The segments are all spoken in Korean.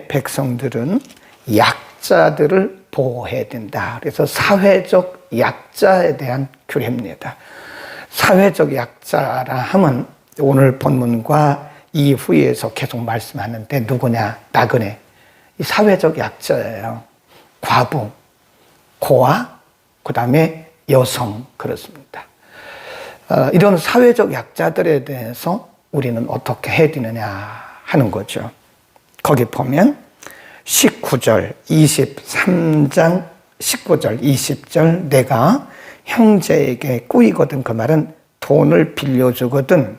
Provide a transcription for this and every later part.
백성들은 약자들을 보호해야 된다. 그래서 사회적 약자에 대한 규례입니다. 사회적 약자라 하면 오늘 본문과 이후에서 계속 말씀하는데 누구냐? 나그네. 이 사회적 약자예요. 과부, 고아, 그 다음에 여성, 그렇습니다. 이런 사회적 약자들에 대해서 우리는 어떻게 해야 되느냐 하는 거죠. 거기 보면 19절, 23장 19절, 20절 내가 형제에게 꾸이거든, 그 말은 돈을 빌려주거든,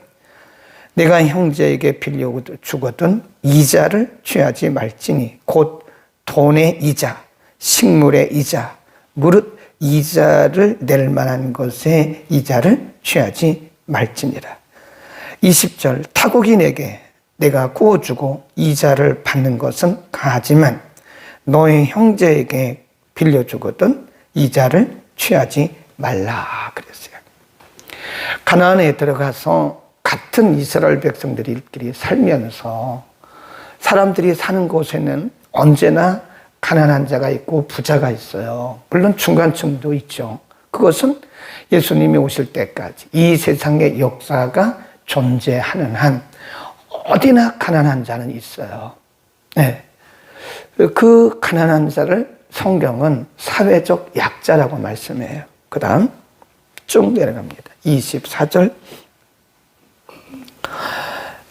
내가 형제에게 빌려주거든 이자를 취하지 말지니, 곧 돈의 이자, 식물의 이자, 무릇 이자를 낼 만한 것에 이자를 취하지 말지니라. 20절 타국인에게 내가 구워주고 이자를 받는 것은 가하지만 너의 형제에게 빌려주거든 이자를 취하지 말라 그랬어요. 가나안에 들어가서 같은 이스라엘 백성들끼리 살면서 사람들이 사는 곳에는 언제나 가난한 자가 있고 부자가 있어요. 물론 중간층도 있죠. 그것은 예수님이 오실 때까지 이 세상의 역사가 존재하는 한 어디나 가난한 자는 있어요. 네. 그 가난한 자를 성경은 사회적 약자라고 말씀해요. 그 다음 쭉 내려갑니다. 24절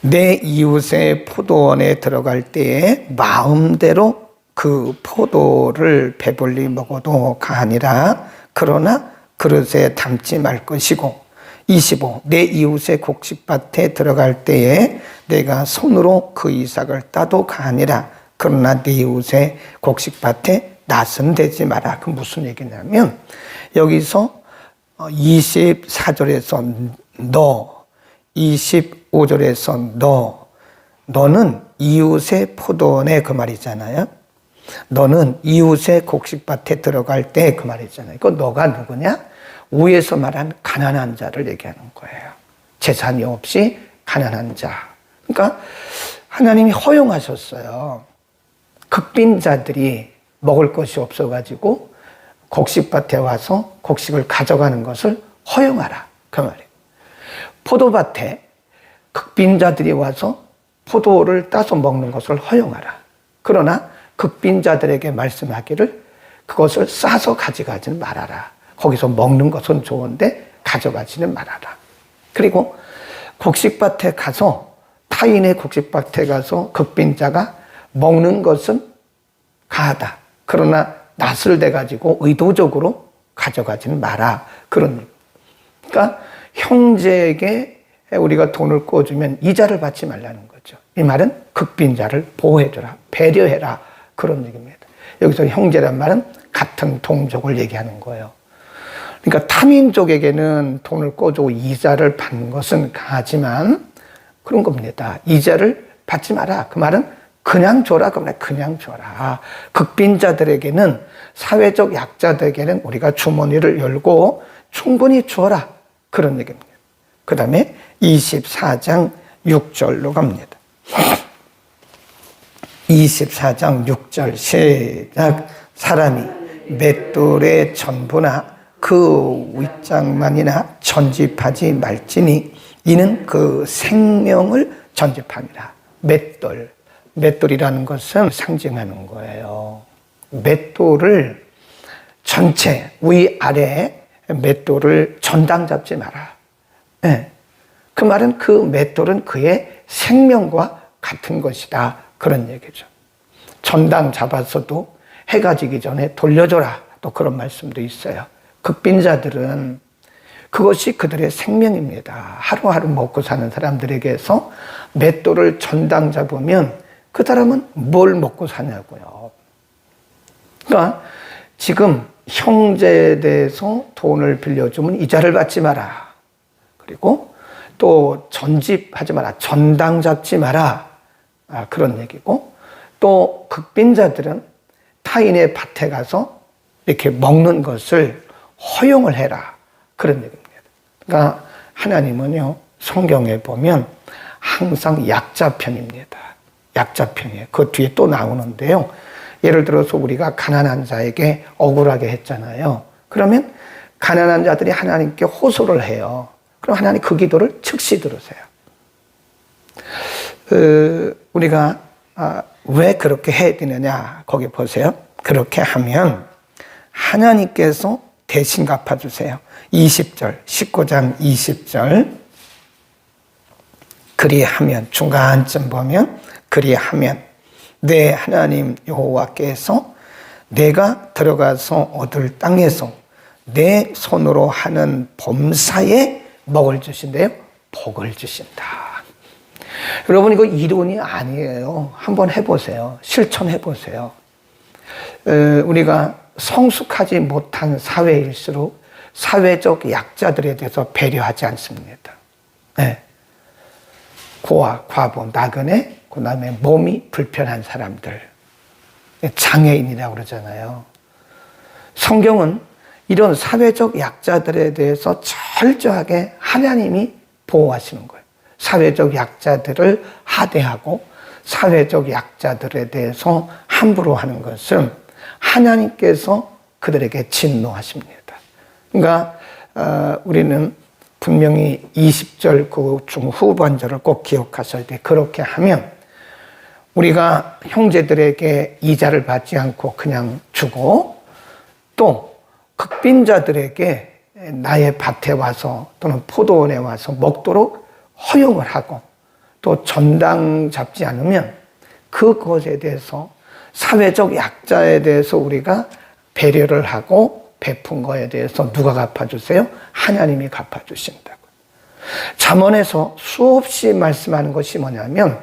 내 이웃의 포도원에 들어갈 때에 마음대로 그 포도를 배불리 먹어도 가하니라. 그러나 그릇에 담지 말 것이고 25. 내 이웃의 곡식밭에 들어갈 때에 내가 손으로 그 이삭을 따도 가하니라. 그러나 내 이웃의 곡식밭에 낯은 대지 마라. 그 무슨 얘기냐면 여기서 24절에서 너, 25절에서 너는 이웃의 포도원에 그 말이잖아요. 너는 이웃의 곡식밭에 들어갈 때 그 말이잖아요. 그 너가 누구냐? 위에서 말한 가난한 자를 얘기하는 거예요. 재산이 없이 가난한 자. 그러니까 하나님이 허용하셨어요. 극빈자들이 먹을 것이 없어가지고 곡식밭에 와서 곡식을 가져가는 것을 허용하라. 그 말이에요. 포도밭에 극빈자들이 와서 포도를 따서 먹는 것을 허용하라. 그러나 극빈자들에게 말씀하기를 그것을 싸서 가져가지는 말아라. 거기서 먹는 것은 좋은데 가져가지는 말아라. 그리고 곡식밭에 가서 타인의 곡식밭에 가서 극빈자가 먹는 것은 가하다. 그러나 낯을 대가지고 의도적으로 가져가지는 마라. 그런. 그러니까 형제에게 우리가 돈을 꿔주면 이자를 받지 말라는 거죠. 이 말은 극빈자를 보호해줘라. 배려해라. 그런 얘기입니다. 여기서 형제란 말은 같은 동족을 얘기하는 거예요. 그러니까 타민족에게는 돈을 꿔주고 이자를 받는 것은 가하지만 그런 겁니다. 이자를 받지 마라. 그 말은 그냥 줘라. 그 말은 그냥 줘라. 극빈자들에게는, 사회적 약자들에게는 우리가 주머니를 열고 충분히 줘라. 그런 얘기입니다. 그 다음에 24장 6절로 갑니다. 24장 6절 시작. 사람이 맷돌의 전부나 그 윗장만이나 전집하지 말지니 이는 그 생명을 전집함이라. 맷돌이라는 것은 상징하는 거예요. 맷돌을 전체 위아래 맷돌을 전당 잡지 마라. 네. 그 말은 그 맷돌은 그의 생명과 같은 것이다. 그런 얘기죠. 전당 잡았어도 해가 지기 전에 돌려줘라. 또 그런 말씀도 있어요. 극빈자들은 그것이 그들의 생명입니다. 하루하루 먹고 사는 사람들에게서 맷돌을 전당 잡으면 그 사람은 뭘 먹고 사냐고요. 그러니까 지금 형제에 대해서 돈을 빌려주면 이자를 받지 마라. 그리고 또 전집하지 마라. 전당 잡지 마라. 그런 얘기고, 또 극빈자들은 타인의 밭에 가서 이렇게 먹는 것을 허용을 해라. 그런 얘기입니다. 그러니까 하나님은요, 성경에 보면 항상 약자 편입니다. 약자 편이에요. 그 뒤에 또 나오는데요. 예를 들어서 우리가 가난한 자에게 억울하게 했잖아요. 그러면 가난한 자들이 하나님께 호소를 해요. 그럼 하나님 그 기도를 즉시 들으세요. 우리가 왜 그렇게 해야 되느냐 거기 보세요. 그렇게 하면 하나님께서 대신 갚아주세요. 20절 19장 20절 그리하면 중간쯤 보면 그리하면 내 하나님 여호와께서 내가 들어가서 얻을 땅에서 내 손으로 하는 범사에 먹을 주신대요. 복을 주신다. 여러분 이거 이론이 아니에요. 한번 해보세요. 실천해보세요. 우리가 성숙하지 못한 사회일수록 사회적 약자들에 대해서 배려하지 않습니다. 네. 고아, 과부, 나그네, 그 다음에 몸이 불편한 사람들, 장애인이라고 그러잖아요. 성경은 이런 사회적 약자들에 대해서 철저하게 하나님이 보호하시는 거예요. 사회적 약자들을 하대하고 사회적 약자들에 대해서 함부로 하는 것은 하나님께서 그들에게 진노하십니다. 그러니까 우리는 분명히 20절 그 중후반절을 꼭 기억하셔야 돼. 그렇게 하면 우리가 형제들에게 이자를 받지 않고 그냥 주고 또 극빈자들에게 나의 밭에 와서 또는 포도원에 와서 먹도록 허용을 하고 또 전당 잡지 않으면 그것에 대해서 사회적 약자에 대해서 우리가 배려를 하고 베푼 거에 대해서 누가 갚아주세요? 하나님이 갚아주신다고. 잠언에서 수없이 말씀하는 것이 뭐냐면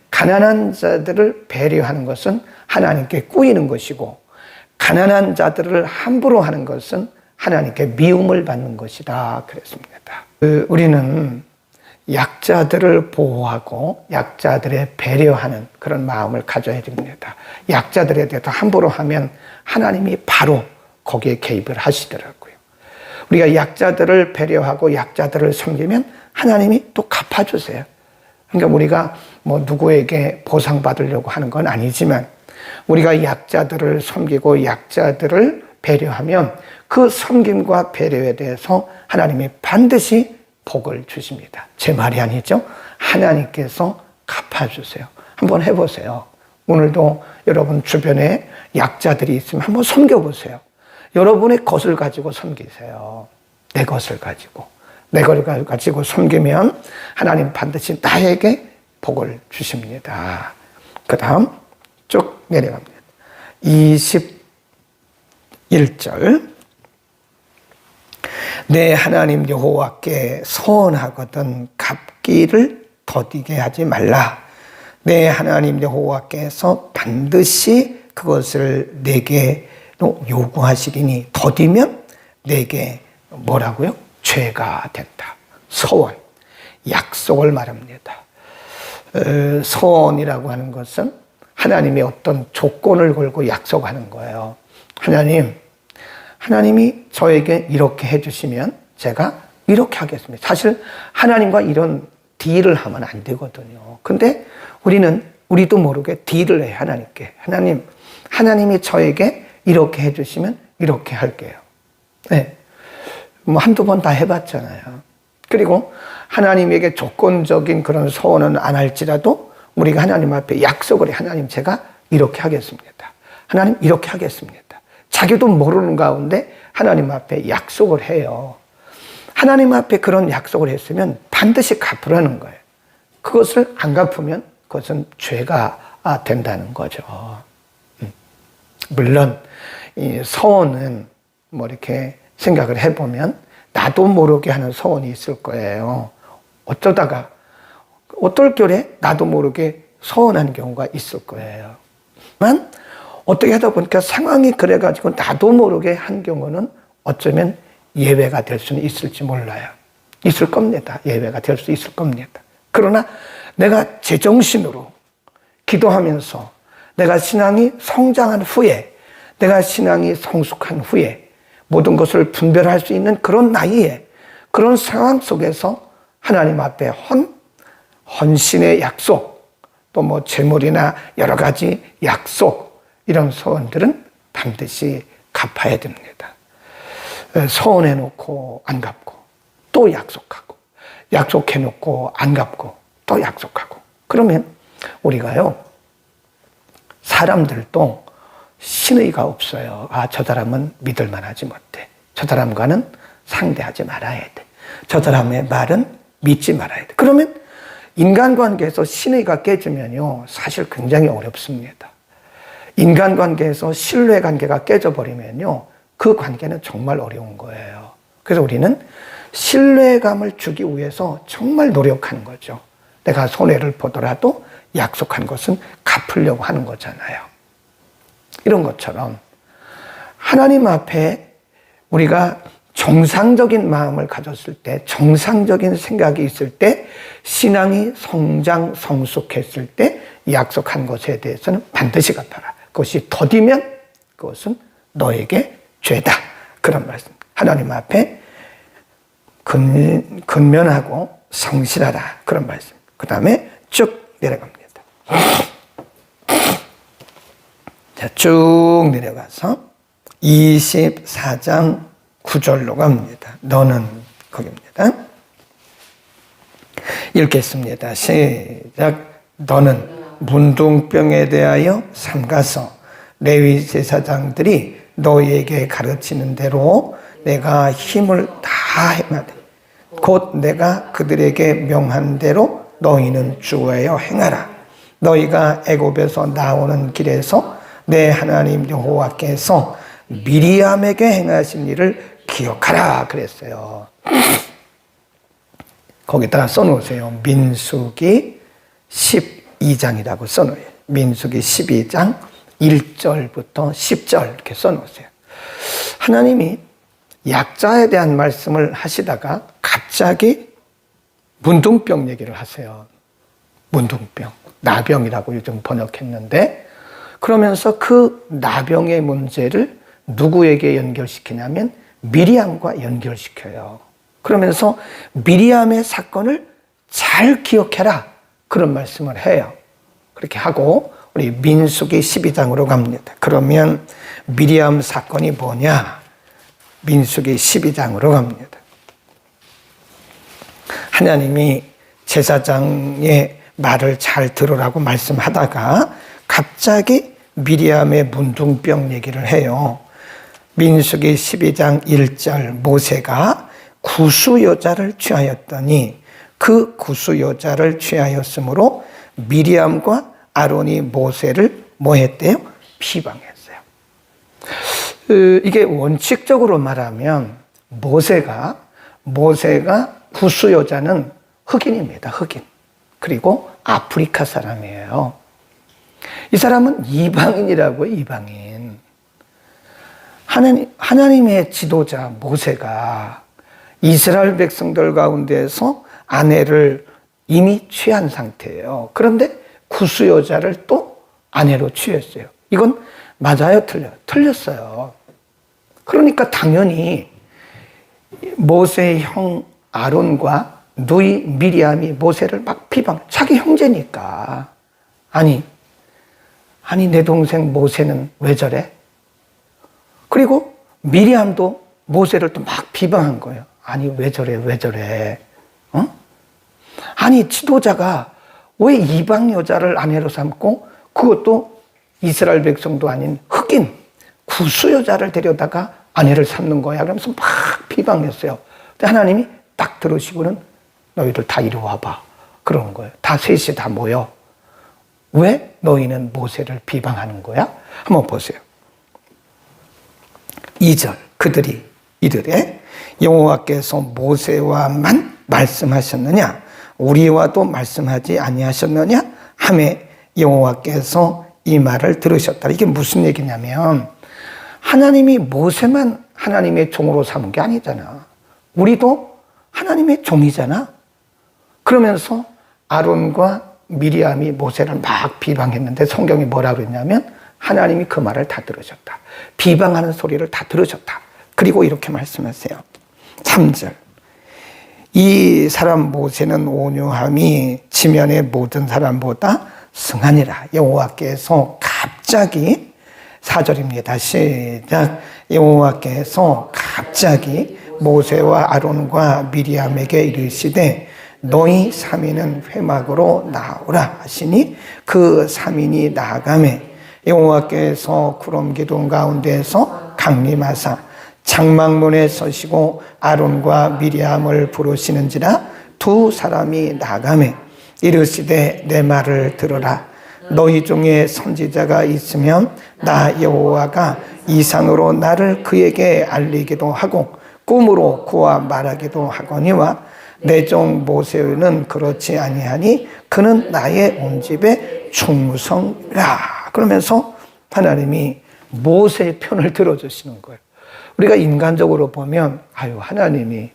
가난한 자들을 배려하는 것은 하나님께 꾸이는 것이고 가난한 자들을 함부로 하는 것은 하나님께 미움을 받는 것이다 그랬습니다. 우리는 약자들을 보호하고 약자들의 배려하는 그런 마음을 가져야 됩니다. 약자들에 대해서 함부로 하면 하나님이 바로 거기에 개입을 하시더라고요. 우리가 약자들을 배려하고 약자들을 섬기면 하나님이 또 갚아주세요. 그러니까 우리가 뭐 누구에게 보상받으려고 하는 건 아니지만 우리가 약자들을 섬기고 약자들을 배려하면 그 섬김과 배려에 대해서 하나님이 반드시 복을 주십니다. 제 말이 아니죠. 하나님께서 갚아주세요. 한번 해보세요. 오늘도 여러분 주변에 약자들이 있으면 한번 섬겨보세요. 여러분의 것을 가지고 섬기세요. 내 것을 가지고. 내 것을 가지고 섬기면 하나님 반드시 나에게 복을 주십니다. 그 다음 쭉 내려갑니다. 21절 내 하나님 여호와께 서원하거든 갚기를 더디게 하지 말라. 내 하나님 여호와께서 반드시 그것을 내게 요구하시리니 더디면 내게 뭐라고요? 죄가 된다. 서원, 약속을 말합니다. 서원이라고 하는 것은 하나님의 어떤 조건을 걸고 약속하는 거예요. 하나님이 저에게 이렇게 해주시면 제가 이렇게 하겠습니다. 사실 하나님과 이런 딜을 하면 안 되거든요. 근데 우리도 모르게 딜을 해요. 하나님께. 하나님이 저에게 이렇게 해주시면 이렇게 할게요. 네. 뭐 한두 번 다 해봤잖아요. 그리고 하나님에게 조건적인 그런 소원은 안 할지라도 우리가 하나님 앞에 약속을 해. 하나님 제가 이렇게 하겠습니다. 하나님 이렇게 하겠습니다. 자기도 모르는 가운데 하나님 앞에 약속을 해요. 하나님 앞에 그런 약속을 했으면 반드시 갚으라는 거예요. 그것을 안 갚으면 그것은 죄가 된다는 거죠. 물론 이 서원은 뭐 이렇게 생각을 해보면 나도 모르게 하는 서원이 있을 거예요. 어쩌다가 어떨 결에 나도 모르게 서원하는 경우가 있을 거예요. 만 어떻게 하다 보니까 상황이 그래가지고 나도 모르게 한 경우는 어쩌면 예외가 될 수는 있을지 몰라요. 있을 겁니다. 예외가 될 수 있을 겁니다. 그러나 내가 제정신으로 기도하면서 내가 신앙이 성장한 후에 내가 신앙이 성숙한 후에 모든 것을 분별할 수 있는 그런 나이에 그런 상황 속에서 하나님 앞에 헌신의 약속 또 뭐 재물이나 여러 가지 약속, 이런 소원들은 반드시 갚아야 됩니다. 소원해놓고 안 갚고 또 약속하고, 약속해놓고 안 갚고 또 약속하고, 그러면 우리가요, 사람들도 신의가 없어요. 아, 저 사람은 믿을만하지 못해. 저 사람과는 상대하지 말아야 돼. 저 사람의 말은 믿지 말아야 돼. 그러면 인간관계에서 신의가 깨지면요, 사실 굉장히 어렵습니다. 인간관계에서 신뢰관계가 깨져버리면요, 그 관계는 정말 어려운 거예요. 그래서 우리는 신뢰감을 주기 위해서 정말 노력하는 거죠. 내가 손해를 보더라도 약속한 것은 갚으려고 하는 거잖아요. 이런 것처럼 하나님 앞에 우리가 정상적인 마음을 가졌을 때, 정상적인 생각이 있을 때, 신앙이 성장, 성숙했을 때 약속한 것에 대해서는 반드시 갚아라. 그것이 더디면 그것은 너에게 죄다. 그런 말씀. 하나님 앞에 근면하고 성실하라. 그런 말씀. 그 다음에 쭉 내려갑니다. 자, 쭉 내려가서 24장 9절로 갑니다. 너는, 거기입니다. 읽겠습니다. 시작. 너는 문둥병에 대하여 삼가서 레위 제사장들이 너희에게 가르치는 대로 내가 힘을 다 행하되 곧 내가 그들에게 명한 대로 너희는 주어야 행하라. 너희가 애굽에서 나오는 길에서 내 하나님 여호와께서 미리암에게 행하신 일을 기억하라 그랬어요. 거기다가 써놓으세요. 민수기 12장이라고 써놓아요. 민수기 12장 1절부터 10절 이렇게 써놓으세요. 하나님이 약자에 대한 말씀을 하시다가 갑자기 문둥병 얘기를 하세요. 문둥병, 나병이라고 요즘 번역했는데, 그러면서 그 나병의 문제를 누구에게 연결시키냐면 미리암과 연결시켜요. 그러면서 미리암의 사건을 잘 기억해라, 그런 말씀을 해요. 그렇게 하고 우리 민수기 12장으로 갑니다. 그러면 미리암 사건이 뭐냐? 민수기 12장으로 갑니다. 하나님이 제사장의 말을 잘 들으라고 말씀하다가 갑자기 미리암의 문둥병 얘기를 해요. 민수기 12장 1절, 모세가 구수 여자를 취하였더니 그 구수 여자를 취하였으므로 미리암과 아론이 모세를 뭐 했대요? 비방했어요. 이게 원칙적으로 말하면 모세가 구수 여자는 흑인입니다. 흑인. 그리고 아프리카 사람이에요. 이 사람은 이방인이라고요. 이방인. 하나님의 지도자 모세가 이스라엘 백성들 가운데서 아내를 이미 취한 상태예요. 그런데 구수 여자를 또 아내로 취했어요. 이건 맞아요? 틀려요? 틀렸어요. 그러니까 당연히 모세의 형 아론과 누이 미리암이 모세를 막 자기 형제니까. 아니 내 동생 모세는 왜 저래? 그리고 미리암도 모세를 또 막 비방한 거예요. 아니 왜 저래? 아니 지도자가 왜 이방 여자를 아내로 삼고, 그것도 이스라엘 백성도 아닌 흑인 구수 여자를 데려다가 아내를 삼는 거야? 그러면서 막 비방했어요. 근데 하나님이 딱 들으시고는 너희들 다 이리 와봐, 그런 거예요. 다 셋이 다 모여. 왜 너희는 모세를 비방하는 거야? 한번 보세요. 2절, 그들이 이르되 여호와께서 모세와만 말씀하셨느냐? 우리와도 말씀하지 아니하셨느냐? 하매 여호와께서 이 말을 들으셨다. 이게 무슨 얘기냐면 하나님이 모세만 하나님의 종으로 삼은 게 아니잖아. 우리도 하나님의 종이잖아. 그러면서 아론과 미리암이 모세를 막 비방했는데 성경이 뭐라 그랬냐면 하나님이 그 말을 다 들으셨다. 비방하는 소리를 다 들으셨다. 그리고 이렇게 말씀하세요. 3절. 이 사람 모세는 온유함이 지면의 모든 사람보다 승하니라. 여호와께서 갑자기 4절입니다. 시작. 여호와께서 갑자기 모세와 아론과 미리암에게 이르시되 너희 3인은 회막으로 나오라 하시니 그 3인이 나아가매 여호와께서 구름 기둥 가운데에서 강림하사 장막문에 서시고 아론과 미리암을 부르시는지라 두 사람이 나아가매 이르시되 내 말을 들으라. 너희 중에 선지자가 있으면 나 여호와가 이상으로 나를 그에게 알리기도 하고 꿈으로 그와 말하기도 하거니와 내 종 모세는 그렇지 아니하니 그는 나의 온 집에 충성이라. 그러면서 하나님이 모세의 편을 들어주시는 거예요. 우리가 인간적으로 보면 아유 하나님이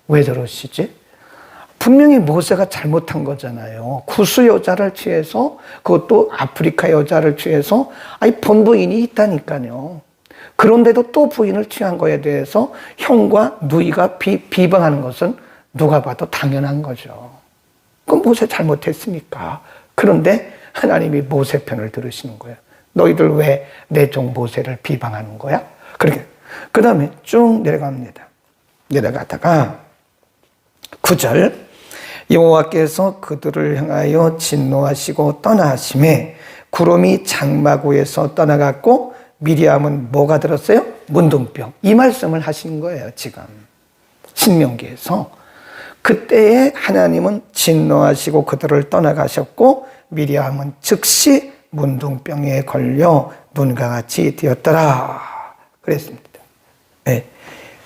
왜 저러시지? 분명히 모세가 잘못한 거잖아요. 구스 여자를 취해서 그것도 아프리카 여자를 취해서 아니 본부인이 있다니까요. 그런데도 또 부인을 취한 거에 대해서 형과 누이가 비방하는 것은 누가 봐도 당연한 거죠. 그건 모세 잘못했으니까. 그런데 하나님이 모세 편을 들으시는 거예요. 너희들 왜 내 종 모세를 비방하는 거야? 그렇게. 그 다음에 쭉 내려갑니다. 내려가다가 9절 여호와께서 그들을 향하여 진노하시고 떠나심에 구름이 장막 위에서 떠나갔고 미리암은 뭐가 들었어요? 문둥병. 이 말씀을 하신 거예요, 지금. 신명기에서. 그때에 하나님은 진노하시고 그들을 떠나가셨고 미리암은 즉시 문둥병에 걸려 눈과 같이 되었더라. 그랬습니다. 네.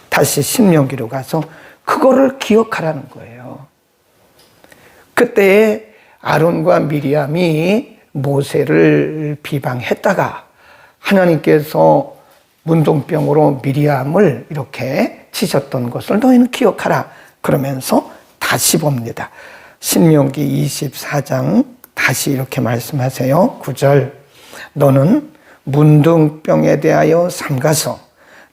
다시 신명기로 가서 그거를 기억하라는 거예요. 그때에 아론과 미리암이 모세를 비방했다가 하나님께서 문둥병으로 미리암을 이렇게 치셨던 것을 너희는 기억하라. 그러면서 다시 봅니다. 신명기 24장 다시 이렇게 말씀하세요. 9절 너는 문둥병에 대하여 삼가서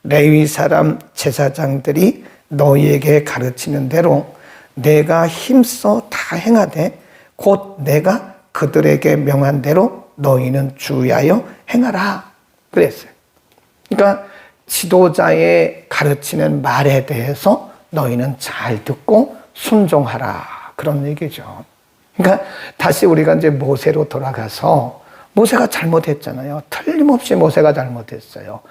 레위 사람 제사장들이 너희에게 가르치는 대로 내가 힘써 다 행하되 곧 내가 그들에게 명한 대로 너희는 주의하여 행하라 그랬어요. 그러니까 지도자의 가르치는 말에 대해서 너희는 잘 듣고 순종하라 그런 얘기죠. 그러니까 다시 우리가 이제 모세로 돌아가서 모세가 잘못했잖아요. 틀림없이 모세가 잘못했어요.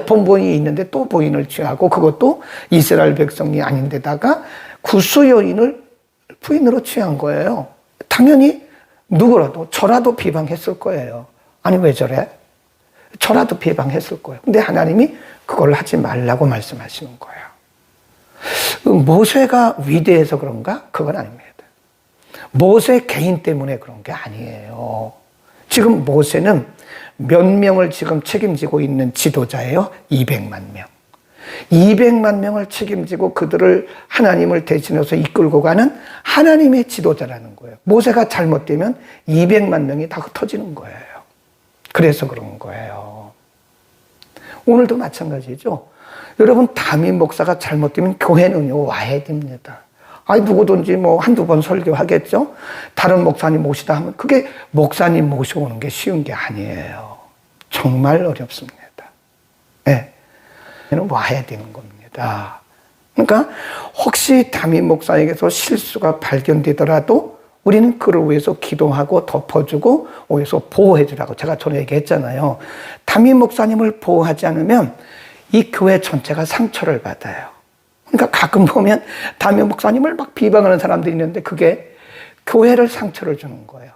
본부인이 있는데 또 부인을 취하고 그것도 이스라엘 백성이 아닌데다가 구스 여인을 부인으로 취한 거예요. 당연히 누구라도 저라도 비방했을 거예요. 아니 왜 저래? 저라도 비방했을 거예요. 근데 하나님이 그걸 하지 말라고 말씀하시는 거예요. 모세가 위대해서 그런가? 그건 아닙니다. 모세 개인 때문에 그런 게 아니에요. 지금 모세는 몇 명을 지금 책임지고 있는 지도자예요? 200만 명. 200만 명을 책임지고 그들을 하나님을 대신해서 이끌고 가는 하나님의 지도자라는 거예요. 모세가 잘못되면 200만 명이 다 흩어지는 거예요. 그래서 그런 거예요. 오늘도 마찬가지죠. 여러분 담임 목사가 잘못되면 교회는요 와야 됩니다. 아니 누구든지 뭐 한두 번 설교하겠죠. 다른 목사님 모시다 하면 그게 목사님 모셔오는 게 쉬운 게 아니에요. 정말 어렵습니다. 네. 와야 되는 겁니다. 그러니까 혹시 담임 목사에게서 실수가 발견되더라도 우리는 그를 위해서 기도하고 덮어주고 위해서 보호해주라고 제가 전에 얘기했잖아요. 담임 목사님을 보호하지 않으면 이 교회 전체가 상처를 받아요. 그러니까 가끔 보면 담임 목사님을 막 비방하는 사람들이 있는데 그게 교회를 상처를 주는 거예요.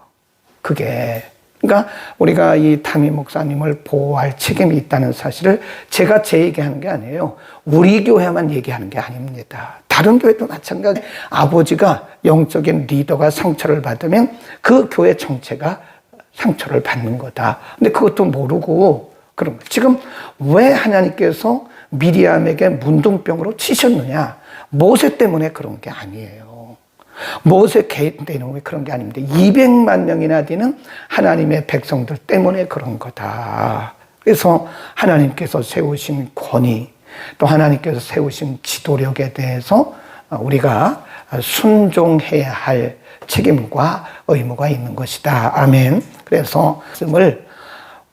그게. 그러니까 우리가 이 담임 목사님을 보호할 책임이 있다는 사실을 제가 제 얘기하는 게 아니에요. 우리 교회만 얘기하는 게 아닙니다. 다른 교회도 마찬가지. 아버지가 영적인 리더가 상처를 받으면 그 교회 전체가 상처를 받는 거다. 근데 그것도 모르고 그런 거예요. 지금 왜 하나님께서 미리암에게 문둥병으로 치셨느냐? 모세 때문에 그런 게 아니에요. 모세 개인 때문에 그런 게 아닙니다. 200만 명이나 되는 하나님의 백성들 때문에 그런 거다. 그래서 하나님께서 세우신 권위, 또 하나님께서 세우신 지도력에 대해서 우리가 순종해야 할 책임과 의무가 있는 것이다. 아멘. 그래서 말씀을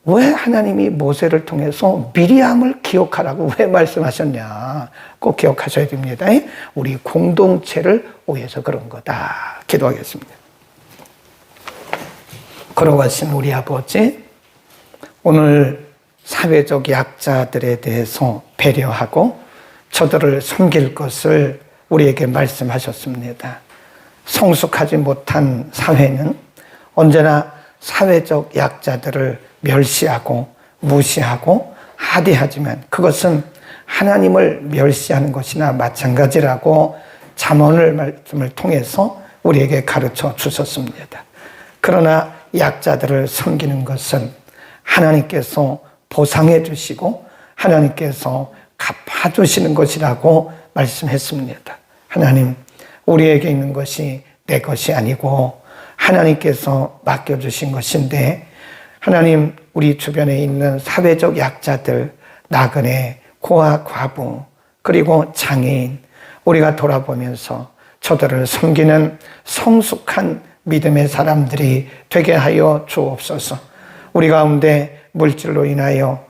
왜 하나님이 모세를 통해서 미리암을 기억하라고 왜 말씀하셨냐. 꼭 기억하셔야 됩니다. 우리 공동체를 위해서 그런 거다. 기도하겠습니다. 걸어가신 우리 아버지, 오늘 사회적 약자들에 대해서 배려하고 저들을 섬길 것을 우리에게 말씀하셨습니다. 성숙하지 못한 사회는 언제나 사회적 약자들을 멸시하고 무시하고 하대하지만 그것은 하나님을 멸시하는 것이나 마찬가지라고 잠언을 말씀을 통해서 우리에게 가르쳐 주셨습니다. 그러나 약자들을 섬기는 것은 하나님께서 보상해 주시고 하나님께서 갚아주시는 것이라고 말씀했습니다. 하나님, 우리에게 있는 것이 내 것이 아니고 하나님께서 맡겨주신 것인데 하나님, 우리 주변에 있는 사회적 약자들, 나그네, 고아, 과부, 그리고 장애인, 우리가 돌아보면서 저들을 섬기는 성숙한 믿음의 사람들이 되게 하여 주옵소서. 우리 가운데 물질로 인하여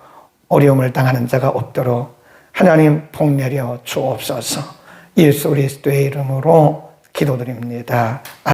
어려움을 당하는 자가 없도록 하나님 복 내려 주옵소서. 예수 그리스도의 이름으로 기도드립니다.